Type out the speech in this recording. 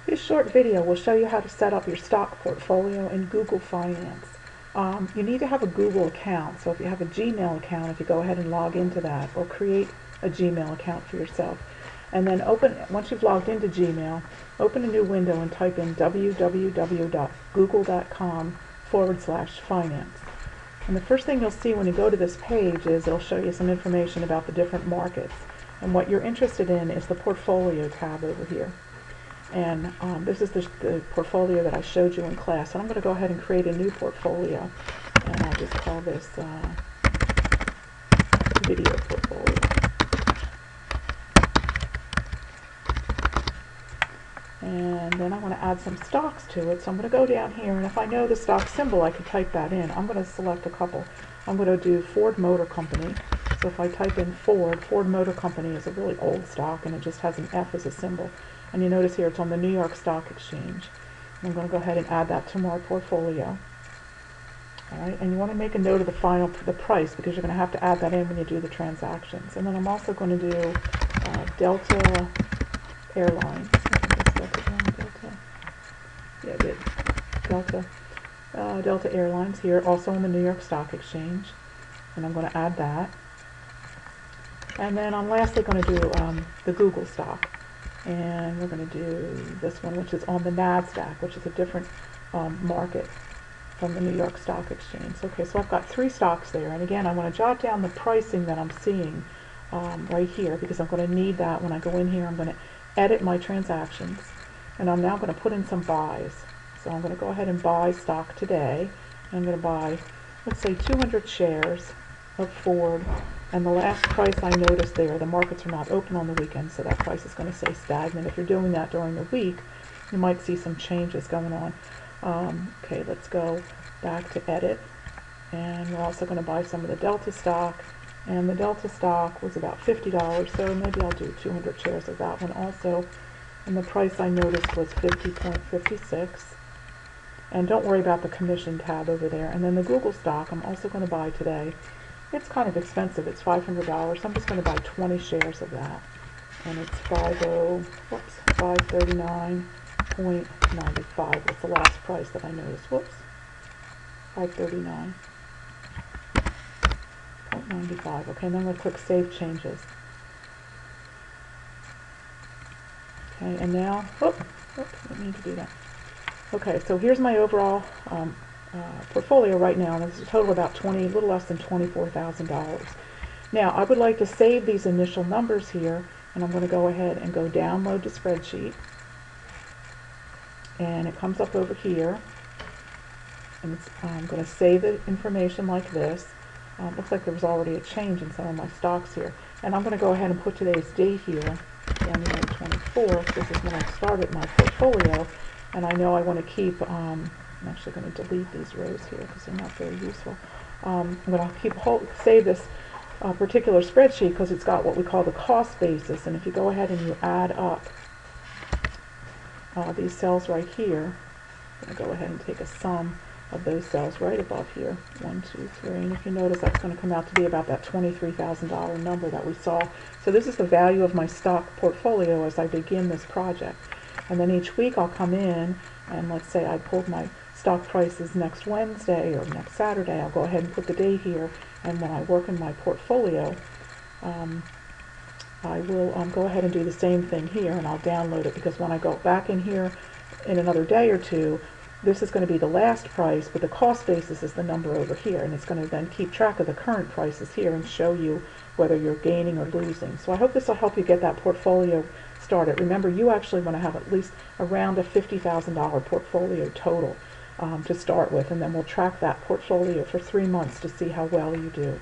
This short video will show you how to set up your stock portfolio in Google Finance. You need to have a Google account, so if you have a Gmail account, if you go ahead and log into that, or create a Gmail account for yourself. And then once you've logged into Gmail, open a new window and type in www.google.com/finance. And the first thing you'll see when you go to this page is it'll show you some information about the different markets. And what you're interested in is the portfolio tab over here. And this is the portfolio that I showed you in class. And I'm going to go ahead and create a new portfolio. And I'll just call this video portfolio. And then I want to add some stocks to it. So I'm going to go down here, and if I know the stock symbol, I could type that in. I'm going to select a couple. I'm going to do Ford Motor Company. So if I type in Ford Motor Company is a really old stock, and it just has an F as a symbol. And you notice here it's on the New York Stock Exchange. I'm going to go ahead and add that to my portfolio. Alright, and you want to make a note of the price, because you're going to have to add that in when you do the transactions. And then I'm also going to do Delta Airlines. Delta Airlines here, also on the New York Stock Exchange. And I'm going to add that. And then I'm lastly going to do the Google stock. And we're going to do this one, which is on the NASDAQ, which is a different market from the New York Stock Exchange. Okay, so I've got 3 stocks there. And again, I want to jot down the pricing that I'm seeing right here, because I'm going to need that when I go in here. I'm going to edit my transactions. And I'm now going to put in some buys. So I'm going to go ahead and buy stock today. I'm going to buy, let's say, 200 shares of Ford. And the last price I noticed there, the markets are not open on the weekend, so that price is going to say stagnant. If you're doing that during the week, you might see some changes going on. Okay, let's go back to edit. And we're also going to buy some of the Delta stock. And the Delta stock was about $50, so maybe I'll do 200 shares of that one also. And the price I noticed was 50.56. And don't worry about the commission tab over there. And then the Google stock I'm also going to buy today. It's kind of expensive. It's $500. I'm just going to buy 20 shares of that. And it's 539.95. That's the last price that I noticed. Whoops. 539.95. Okay, and then I'm going to click Save Changes. Okay, and now, oops, didn't mean to do that. Okay, so here's my overall portfolio right now, and it's a total of about a little less than $24,000. Now, I would like to save these initial numbers here, and I'm going to go ahead and go download the spreadsheet. And it comes up over here, and I'm going to save the information like this. Looks like there was already a change in some of my stocks here. And I'm going to go ahead and put today's date here, January 24th. This is when I started my portfolio. And I know I want to keep, I'm actually going to delete these rows here because they're not very useful. I'm going to save this particular spreadsheet because it's got what we call the cost basis. And if you go ahead and you add up these cells right here, I'm going to go ahead and take a sum of those cells right above here. 1, 2, 3. And if you notice, that's going to come out to be about that $23,000 number that we saw. So this is the value of my stock portfolio as I begin this project. And then each week I'll come in, and let's say I pulled my stock prices next Wednesday or next Saturday. I'll go ahead and put the date here, and when I work in my portfolio, I will go ahead and do the same thing here, and I'll download it, because when I go back in here in another day or two, this is going to be the last price, but the cost basis is the number over here, and it's going to then keep track of the current prices here and show you whether you're gaining or losing. So I hope this will help you get that portfolio started. Remember, you actually want to have at least around a $50,000 portfolio total to start with, and then we'll track that portfolio for 3 months to see how well you do.